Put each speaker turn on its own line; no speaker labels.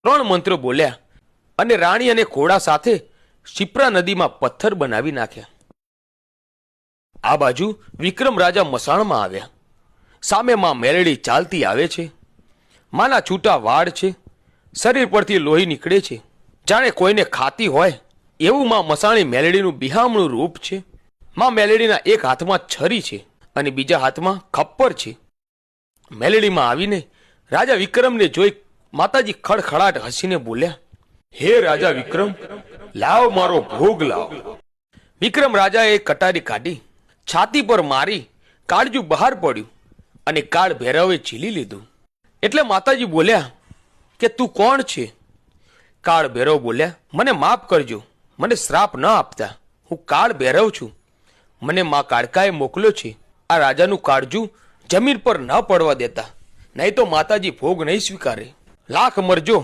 3 મંત્રો બોલ્યા અને રાણી અને ઘોડા સાથે શિપ્રા નદીમાં પથ્થર બનાવી નાખ્યા. આ બાજુ વિક્રમ રાજા મસાણમાં આવ્યા. સામે માં મેલડી ચાલતી આવે છે. માના છૂટા વાળ છે. શરીર પરથી લોહી નીકળે છે. જાણે કોઈને ખાતી હોય એવું માં મસાણી મેલડીનું બિહામણું રૂપ છે. માં મેલડીના એક હાથમાં છરી છે અને બીજા હાથમાં ખપ્પર છે. મેલડીમાં આવીને રાજા વિક્રમને જોઈ માતાજી ખડખડાટ હસીને બોલ્યા, હે રાજા વિક્રમ, લાવ મારો ભોગ લાવ. વિક્રમ રાજાએ કટારી કાઢી, છાતી પર મારી કાળજું બહાર પડ્યું અને કાળ ભૈરવે ઝીલી લીધું. એટલે માતાજી બોલ્યા કે તું કોણ છે? કાળ ભૈરવ બોલ્યા, મને માફ કરજો, મને શ્રાપ ન આપતા. હું કાળ ભૈરવ છું. મને મા કાળકાએ મોકલ્યો છે આ રાજાનું કાળજું જમીન પર ન પડવા દેતા, નહીં તો માતાજી ભોગ નહીં સ્વીકારે. લાખ મરજો